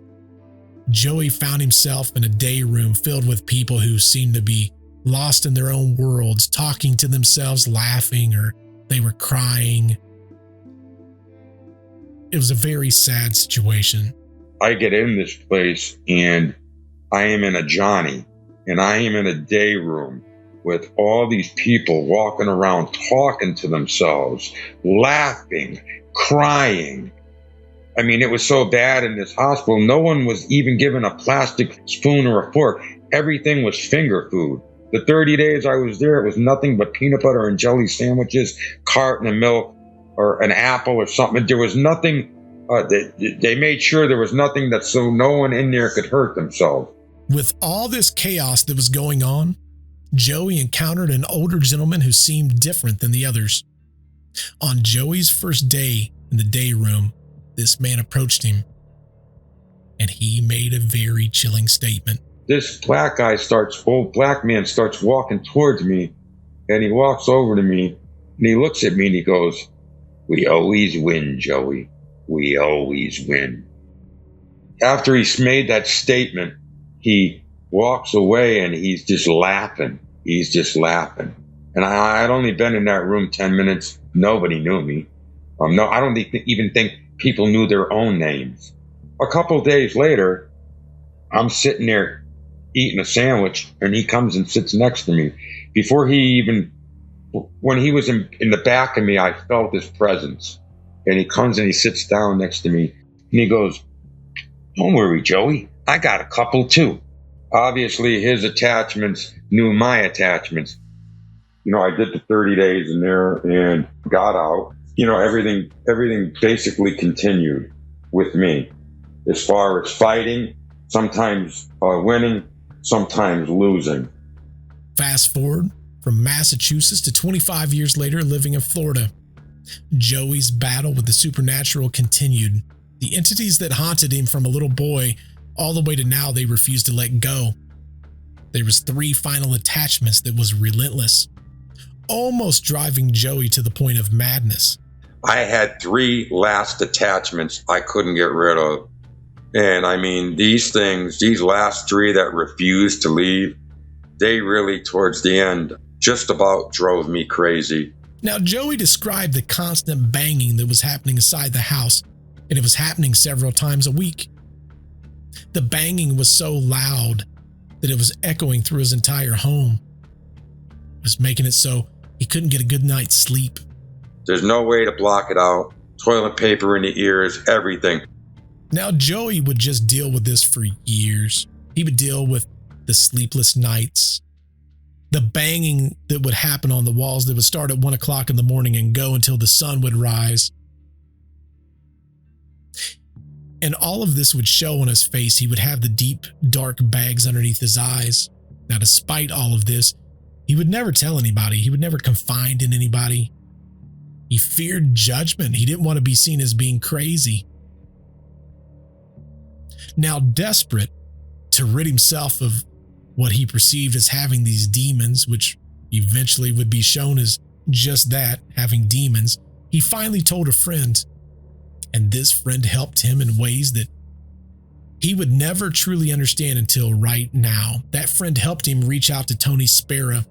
Joey found himself in a day room filled with people who seemed to be lost in their own worlds, talking to themselves, laughing, or they were crying. It was a very sad situation. I get in this place and I am in a Johnny, and I am in a day room with all these people walking around, talking to themselves, laughing, crying. I mean, it was so bad in this hospital. No one was even given a plastic spoon or a fork. Everything was finger food. The 30 days I was there, it was nothing but peanut butter and jelly sandwiches, carton of milk, or an apple or something. There was nothing. They made sure there was nothing that so no one in there could hurt themselves. With all this chaos that was going on, Joey encountered an older gentleman who seemed different than the others. On Joey's first day in the day room, this man approached him, and he made a very chilling statement. This black man starts walking towards me, and he walks over to me, and he looks at me, and he goes, "We always win, Joey. We always win." After he's made that statement, he walks away, and he's just laughing. He's just laughing. And I'd only been in that room 10 minutes. Nobody knew me. No, I don't even think people knew their own names. A couple days later, I'm sitting there eating a sandwich, and he comes and sits next to me. When he was in the back of me, I felt his presence. And he comes and he sits down next to me, and he goes, "Don't worry, Joey. I got a couple too." Obviously, his attachments knew my attachments. I did the 30 days in there and got out. Everything basically continued with me as far as fighting, sometimes winning, sometimes losing. Fast forward from Massachusetts to 25 years later, living in Florida. Joey's battle with the supernatural continued. The entities that haunted him from a little boy all the way to now, they refused to let go. There was 3 final attachments that was relentless, almost driving Joey to the point of madness. I had 3 last attachments I couldn't get rid of. And I mean, these last 3 that refused to leave, they really, towards the end, just about drove me crazy. Now, Joey described the constant banging that was happening inside the house, and it was happening several times a week. The banging was so loud that it was echoing through his entire home. It was making it so he couldn't get a good night's sleep. There's no way to block it out. Toilet paper in the ears, everything. Now, Joey would just deal with this for years. He would deal with the sleepless nights, the banging that would happen on the walls that would start at 1 o'clock in the morning and go until the sun would rise. And all of this would show on his face. He would have the deep, dark bags underneath his eyes. Now, despite all of this, he would never tell anybody. He would never confide in anybody. He feared judgment. He didn't want to be seen as being crazy. Now, desperate to rid himself of what he perceived as having these demons, which eventually would be shown as just that, having demons, he finally told a friend. And this friend helped him in ways that he would never truly understand until right now. That friend helped him reach out to Tony Spera,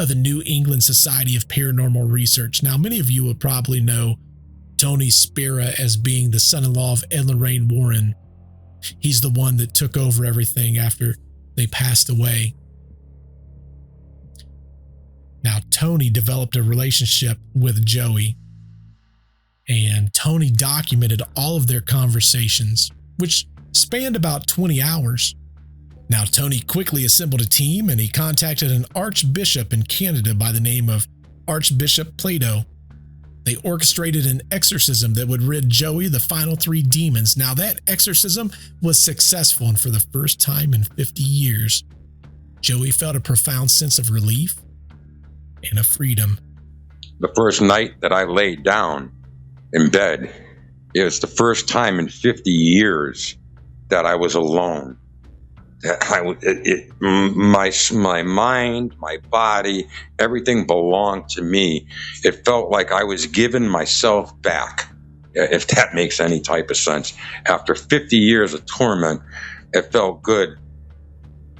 of the New England Society of Paranormal Research. Now, many of you will probably know Tony Spera as being the son-in-law of Ed and Lorraine Warren. He's the one that took over everything after they passed away. Now, Tony developed a relationship with Joey, and Tony documented all of their conversations, which spanned about 20 hours. Now, Tony quickly assembled a team, and he contacted an archbishop in Canada by the name of Archbishop Plato. They orchestrated an exorcism that would rid Joey of the final 3 demons. Now, that exorcism was successful, and for the first time in 50 years, Joey felt a profound sense of relief and of freedom. The first night that I laid down in bed, it was the first time in 50 years that I was alone. My mind, my body, everything belonged to me. It felt like I was giving myself back, if that makes any type of sense. After 50 years of torment, it felt good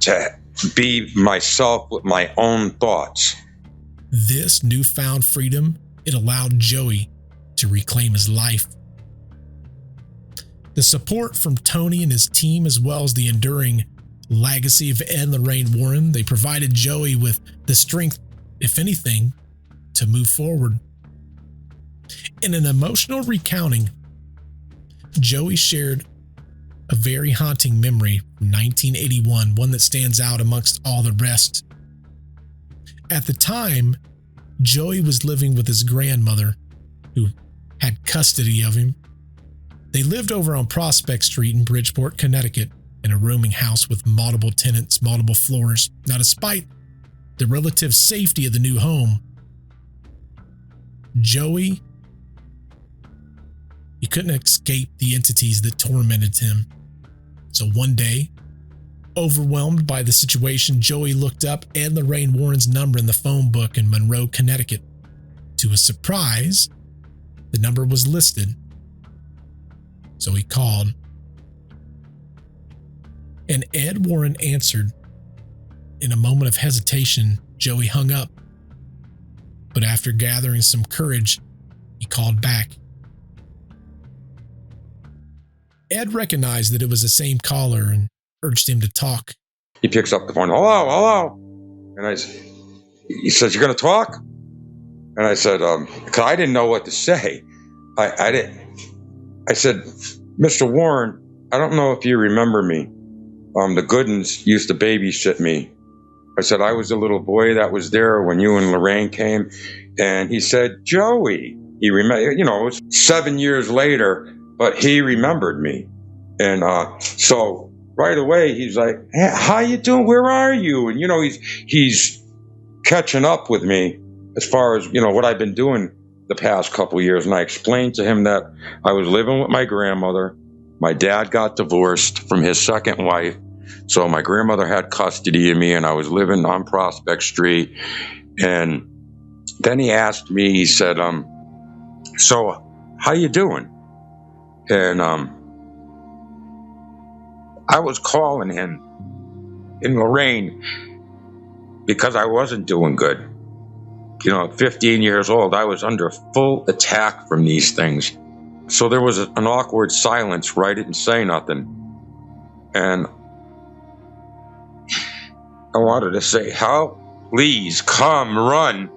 to be myself with my own thoughts. This newfound freedom, it allowed Joey to reclaim his life. The support from Tony and his team, as well as the enduring legacy of Ed and Lorraine Warren, they provided Joey with the strength, if anything, to move forward. In an emotional recounting, Joey shared a very haunting memory from 1981, one that stands out amongst all the rest. At the time, Joey was living with his grandmother, who had custody of him. They lived over on Prospect Street in Bridgeport, Connecticut, in a rooming house with multiple tenants, multiple floors. Now, despite the relative safety of the new home, Joey, he couldn't escape the entities that tormented him. So one day, overwhelmed by the situation, Joey looked up Ed and Lorraine Warren's number in the phone book in Monroe, Connecticut. To his surprise, the number was listed. So he called. And Ed Warren answered. In a moment of hesitation, Joey hung up. But after gathering some courage, he called back. Ed recognized that it was the same caller and urged him to talk. He picks up the phone. Hello. And he says, "You're going to talk?" And I said, because I didn't know what to say. I said, "Mr. Warren, I don't know if you remember me. The Goodins used to babysit me." I said, "I was a little boy that was there when you and Lorraine came." And he said, "Joey." He remembered, it was 7 years later, but he remembered me. And so right away, he's like, "Hey, how you doing? Where are you?" And, he's catching up with me as far as, what I've been doing the past couple of years. And I explained to him that I was living with my grandmother. My dad got divorced from his second wife. So my grandmother had custody of me, and I was living on Prospect Street. And then he asked me, he said, "So how you doing?" And I was calling him in Lorraine because I wasn't doing good. 15 years old, I was under full attack from these things. So there was an awkward silence where I didn't say nothing. And I wanted to say, "Help, please, come, run."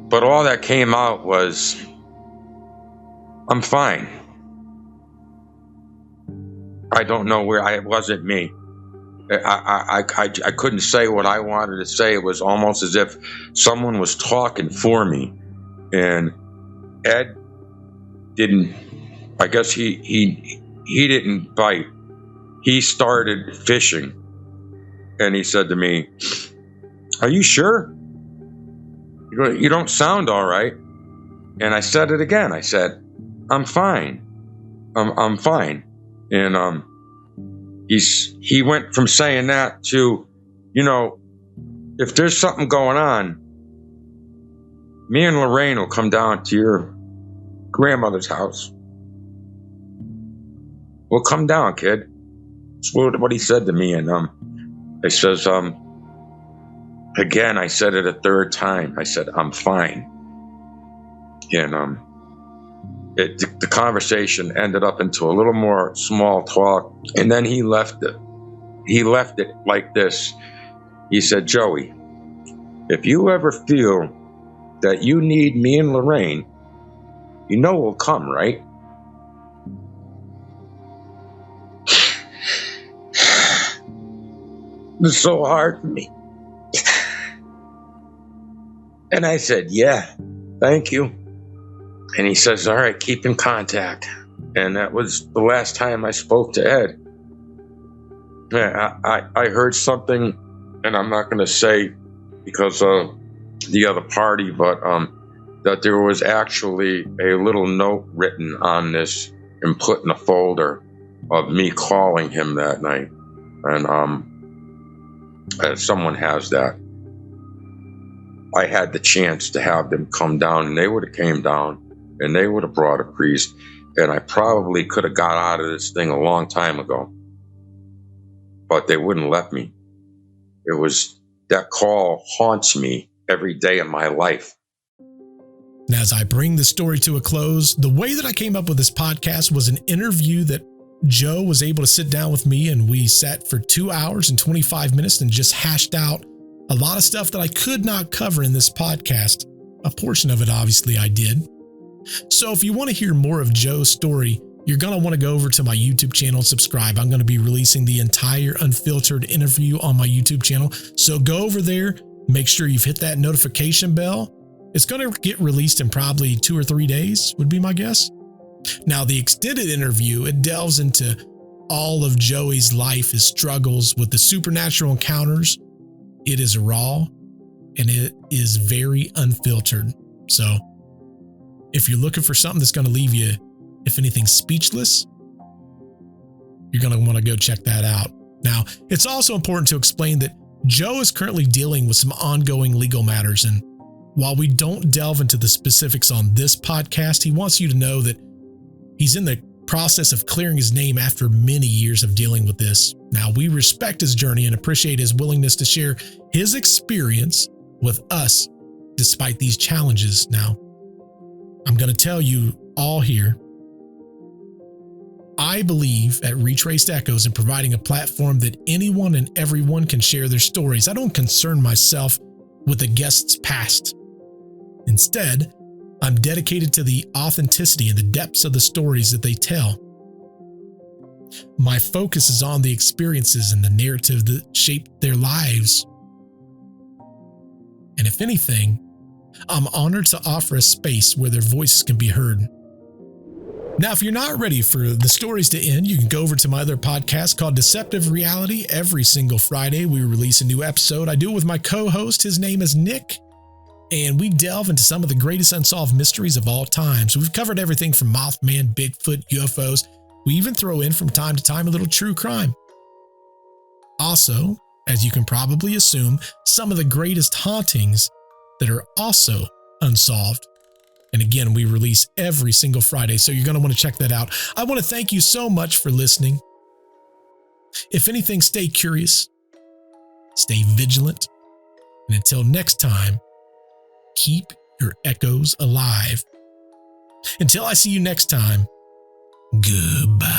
But all that came out was, "I'm fine." I don't know where it wasn't me. I couldn't say what I wanted to say. It was almost as if someone was talking for me. And Ed didn't, I guess he didn't bite. He started fishing. And he said to me, "Are you sure? You don't sound all right." And I said it again. I said, "I'm fine. I'm fine." And he went from saying that to, if there's something going on, me and Lorraine will come down to your grandmother's house. We'll come down, kid. That's what he said to me. And he says, again, I said it a third time. I said, I'm fine. And the conversation ended up into a little more small talk. And then he left it. He left it like this. He said, Joey, if you ever feel that you need me and Lorraine, you know we'll come, right? It's so hard for me. And I said, yeah, thank you. And he says, all right, keep in contact. And that was the last time I spoke to Ed. Yeah, I heard something, and I'm not going to say because of the other party, but that there was actually a little note written on this and put in a folder of me calling him that night. And someone has that. I had the chance to have them come down, and they would have came down, and they would have brought a priest, and I probably could have got out of this thing a long time ago. But they wouldn't let me. It was, that call haunts me every day of my life. And as I bring the story to a close, the way that I came up with this podcast was an interview that Joe was able to sit down with me, and we sat for 2 hours and 25 minutes and just hashed out a lot of stuff that I could not cover in this podcast. A portion of it, obviously, I did. So if you want to hear more of Joe's story, you're going to want to go over to my YouTube channel and subscribe. I'm going to be releasing the entire unfiltered interview on my YouTube channel. So go over there, make sure you've hit that notification bell. It's going to get released in probably 2 or 3 days, would be my guess. Now, the extended interview, it delves into all of Joey's life, his struggles with the supernatural encounters. It is raw and it is very unfiltered. So if you're looking for something that's going to leave you, if anything, speechless, you're going to want to go check that out. Now, it's also important to explain that Joe is currently dealing with some ongoing legal matters. And while we don't delve into the specifics on this podcast, he wants you to know that he's in the process of clearing his name after many years of dealing with this. Now, we respect his journey and appreciate his willingness to share his experience with us despite these challenges. Now, I'm going to tell you all here, I believe at Retraced Echoes in providing a platform that anyone and everyone can share their stories. I don't concern myself with the guest's past. Instead, I'm dedicated to the authenticity and the depths of the stories that they tell. My focus is on the experiences and the narrative that shaped their lives. And if anything, I'm honored to offer a space where their voices can be heard. Now, if you're not ready for the stories to end, you can go over to my other podcast called Deceptive Reality. Every single Friday, we release a new episode. I do it with my co-host. His name is Nick. And we delve into some of the greatest unsolved mysteries of all time. So we've covered everything from Mothman, Bigfoot, UFOs. We even throw in from time to time a little true crime. Also, as you can probably assume, some of the greatest hauntings that are also unsolved. And again, we release every single Friday, so you're going to want to check that out. I want to thank you so much for listening. If anything, stay curious, stay vigilant, and until next time, keep your echoes alive. Until I see you next time, goodbye.